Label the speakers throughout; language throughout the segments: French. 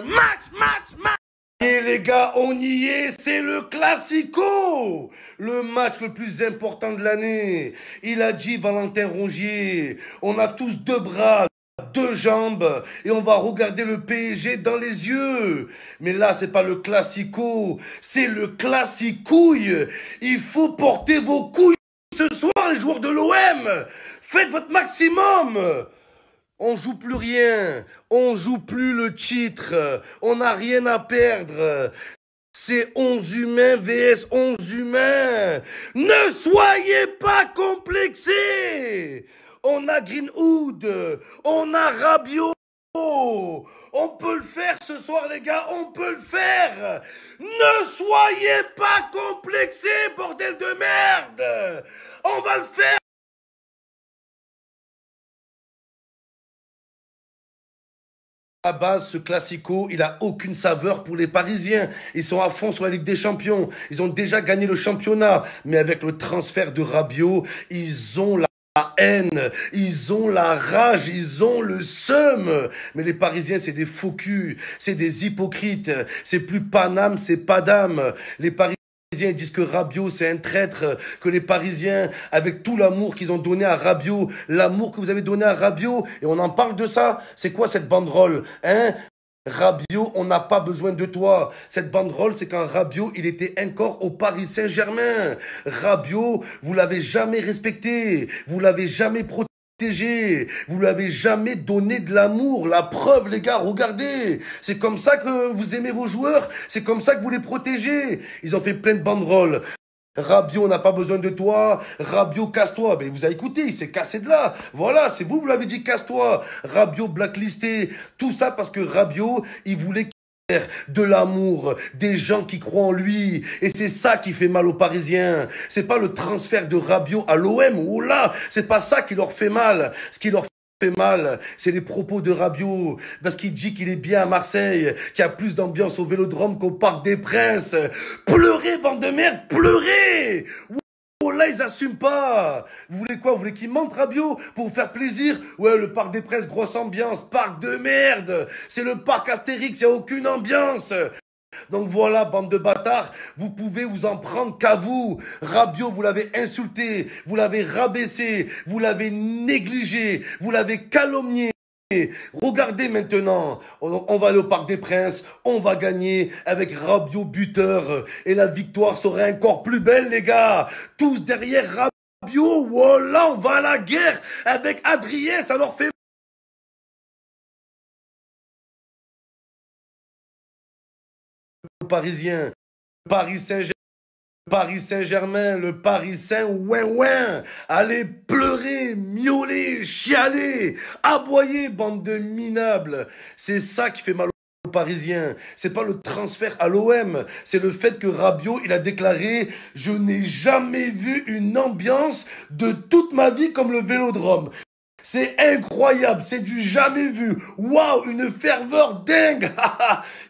Speaker 1: match. Et les gars, on y est, c'est le Classico, le match le plus important de l'année. Il a dit Valentin Rongier, on a tous deux bras, deux jambes, et on va regarder le PSG dans les yeux. Mais là, c'est pas le Classico, c'est le Classicouille. Il faut porter vos couilles ce soir, les joueurs de l'OM. Faites votre maximum. On joue plus rien, on joue plus le titre, on n'a rien à perdre. C'est 11 humains vs 11 humains. Ne soyez pas complexés. On a Greenwood, on a Rabiot. On peut le faire ce soir, les gars, on peut le faire. Ne soyez pas complexés, bordel de merde. On va le faire. À base, ce Classico, il a aucune saveur pour les Parisiens. Ils sont à fond sur la Ligue des Champions. Ils ont déjà gagné le championnat. Mais avec le transfert de Rabiot, ils ont la haine, ils ont la rage, ils ont le seum. Mais les Parisiens, c'est des faux culs, c'est des hypocrites. C'est plus Paname, c'est Padam. Les Parisiens disent que Rabiot c'est un traître, que les Parisiens, avec tout l'amour qu'ils ont donné à Rabiot, l'amour que vous avez donné à Rabiot, et on en parle de ça, c'est quoi cette banderole, hein? Rabiot, on n'a pas besoin de toi. Cette banderole, c'est quand Rabiot, il était encore au Paris Saint-Germain. Rabiot, vous l'avez jamais respecté, vous l'avez jamais protégé. Vous lui avez jamais donné de l'amour. La preuve, les gars, regardez. C'est comme ça que vous aimez vos joueurs. C'est comme ça que vous les protégez. Ils ont fait plein de banderoles. Rabiot, on n'a pas besoin de toi. Rabiot, casse-toi. Ben, il vous a écouté, il s'est cassé de là. Voilà, c'est vous l'avez dit, casse-toi. Rabiot blacklisté. Tout ça parce que Rabiot, il voulait de l'amour, des gens qui croient en lui. Et c'est ça qui fait mal aux Parisiens. C'est pas le transfert de Rabiot à l'OM. Oh là, c'est pas ça qui leur fait mal. Ce qui leur fait mal, c'est les propos de Rabiot. Parce qu'il dit qu'il est bien à Marseille, qu'il y a plus d'ambiance au Vélodrome qu'au Parc des Princes. Pleurez, bande de merde, pleurez! Oh là, ils assument pas. Vous voulez quoi? Vous voulez qu'ils mentent, Rabiot, pour vous faire plaisir? Ouais, le Parc des Princes, grosse ambiance. Parc de merde. C'est le parc Astérix, il n'y a aucune ambiance. Donc voilà, bande de bâtards, vous pouvez vous en prendre qu'à vous. Rabiot, vous l'avez insulté, vous l'avez rabaissé, vous l'avez négligé, vous l'avez calomnié. Regardez maintenant, on va aller au Parc des Princes, on va gagner avec Rabiot buteur et la victoire sera encore plus belle, les gars. Tous derrière Rabiot, voilà, on va à la guerre avec Adrien, ça leur fait Parisien, Paris Saint-Germain. Paris Saint-Germain, le Paris Saint-Ouin-Ouin. Allez pleurer, miauler, chialer, aboyer, bande de minables. C'est ça qui fait mal aux Parisiens. C'est pas le transfert à l'OM. C'est le fait que Rabiot, il a déclaré « Je n'ai jamais vu une ambiance de toute ma vie comme le Vélodrome ». C'est incroyable, c'est du jamais vu. Waouh, une ferveur dingue.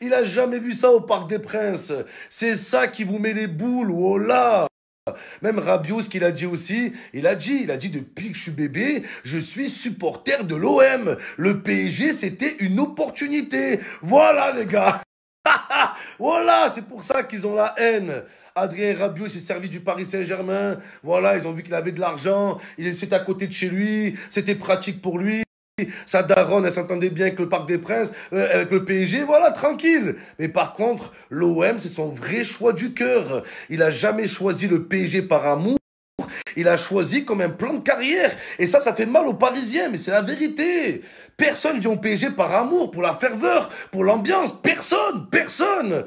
Speaker 1: Il a jamais vu ça au Parc des Princes. C'est ça qui vous met les boules. Oh là. Même Rabiot, ce qu'il a dit aussi, il a dit depuis que je suis bébé, je suis supporter de l'OM. Le PSG, c'était une opportunité. Voilà les gars. Voilà, c'est pour ça qu'ils ont la haine. Adrien Rabiot s'est servi du Paris Saint-Germain. Voilà, ils ont vu qu'il avait de l'argent. C'était à côté de chez lui. C'était pratique pour lui. Sa daronne, elle s'entendait bien avec le Parc des Princes, avec le PSG. Voilà, tranquille. Mais par contre, l'OM, c'est son vrai choix du cœur. Il a jamais choisi le PSG par amour. Il a choisi comme un plan de carrière. Et ça fait mal aux Parisiens. Mais c'est la vérité. Personne vient au PSG par amour, pour la ferveur, pour l'ambiance. Personne.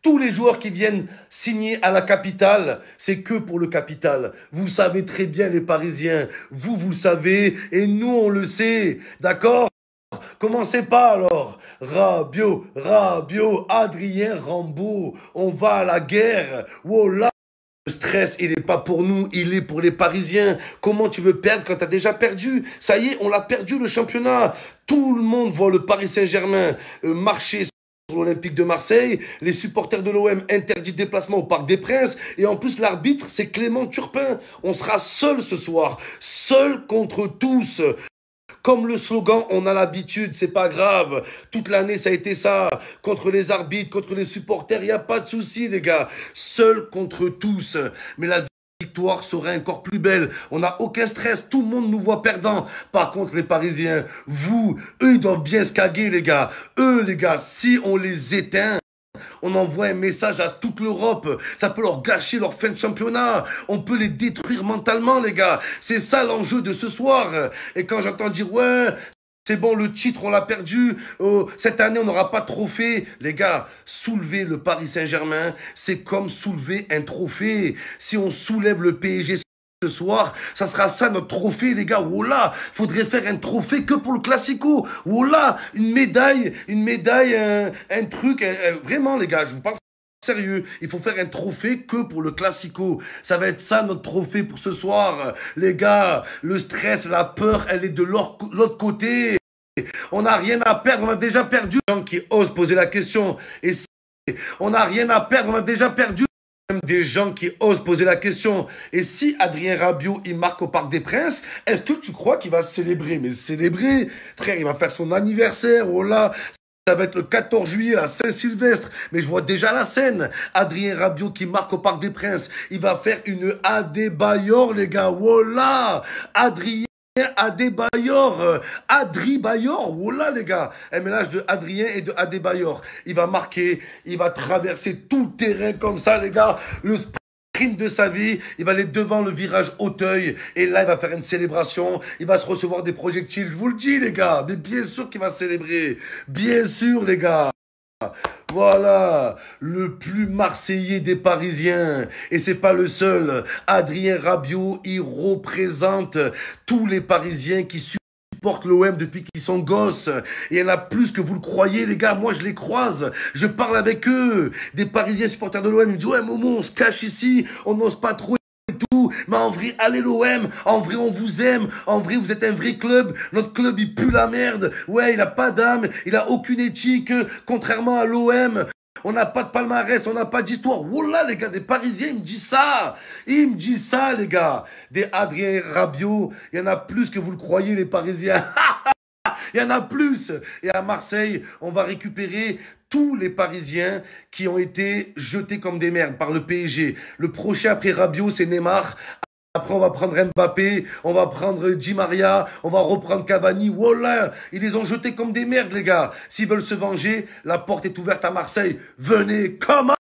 Speaker 1: Tous les joueurs qui viennent signer à la capitale, c'est que pour le capital. Vous savez très bien, les Parisiens. Vous le savez et nous, on le sait. D'accord? Commencez pas alors. Rabiot, Adrien Rambaud. On va à la guerre. Voilà. Le stress, il n'est pas pour nous, il est pour les Parisiens. Comment tu veux perdre quand tu as déjà perdu? Ça y est, on l'a perdu le championnat. Tout le monde voit le Paris Saint-Germain marcher sur l'Olympique de Marseille, les supporters de l'OM interdits de déplacement au Parc des Princes, et en plus l'arbitre c'est Clément Turpin. On sera seul ce soir, seul contre tous. Comme le slogan, on a l'habitude, c'est pas grave. Toute l'année, ça a été ça. Contre les arbitres, contre les supporters, il n'y a pas de souci, les gars. Seul contre tous. Mais la victoire serait encore plus belle. On n'a aucun stress. Tout le monde nous voit perdants. Par contre, les Parisiens, vous, eux, ils doivent bien se caguer, les gars. Eux, les gars, si on les éteint, on envoie un message à toute l'Europe. Ça peut leur gâcher leur fin de championnat. On peut les détruire mentalement, les gars. C'est ça l'enjeu de ce soir. Et quand j'entends dire, ouais, c'est bon, le titre, on l'a perdu. Oh, cette année, on n'aura pas de trophée. Les gars, soulever le Paris Saint-Germain, c'est comme soulever un trophée. Si on soulève le PSG ce soir, ça sera ça notre trophée, les gars. Voilà, faudrait faire un trophée que pour le Classico. Voilà, une médaille, un truc. Vraiment, les gars, je vous parle sérieux. Il faut faire un trophée que pour le Classico. Ça va être ça notre trophée pour ce soir. Les gars, le stress, la peur, elle est de l'autre côté. On n'a rien à perdre, on a déjà perdu. Les gens qui osent poser la question. Et si on n'a rien à perdre, on a déjà perdu. Des gens qui osent poser la question. Et si Adrien Rabiot, il marque au Parc des Princes, est-ce que tu crois qu'il va célébrer? Mais célébrer, frère, il va faire son anniversaire, oh là. Ça va être le 14 juillet à Saint-Sylvestre. Mais je vois déjà la scène. Adrien Rabiot qui marque au Parc des Princes. Il va faire une Adebayor, les gars. Voilà. Adrien Adebayor, Adri-Bayor, voilà les gars, un mélange de Adrien et de Adebayor. Il va marquer, il va traverser tout le terrain comme ça les gars, le sprint de sa vie, il va aller devant le virage Auteuil et là il va faire une célébration, il va se recevoir des projectiles, je vous le dis les gars, mais bien sûr qu'il va célébrer, bien sûr les gars. Voilà, le plus marseillais des Parisiens. Et c'est pas le seul. Adrien Rabiot, il représente tous les Parisiens qui supportent l'OM depuis qu'ils sont gosses. Et il y en a plus que vous le croyez, les gars. Moi, je les croise. Je parle avec eux. Des Parisiens supporters de l'OM. Ils me disent, ouais, Momo, on se cache ici. On n'ose pas trop. Tout, mais en vrai, allez l'OM, en vrai, on vous aime, en vrai, vous êtes un vrai club, notre club, il pue la merde, ouais, il a pas d'âme, il a aucune éthique, contrairement à l'OM, on n'a pas de palmarès, on n'a pas d'histoire, voilà les gars, des Parisiens, ils me disent ça, les gars, des Adrien Rabiot, il y en a plus que vous le croyez, les Parisiens, il y en a plus, et à Marseille, on va récupérer tous les Parisiens qui ont été jetés comme des merdes par le PSG. Le prochain après Rabiot, c'est Neymar. Après, on va prendre Mbappé, on va prendre Di Maria, on va reprendre Cavani. Voilà, ils les ont jetés comme des merdes, les gars. S'ils veulent se venger, la porte est ouverte à Marseille. Venez, comment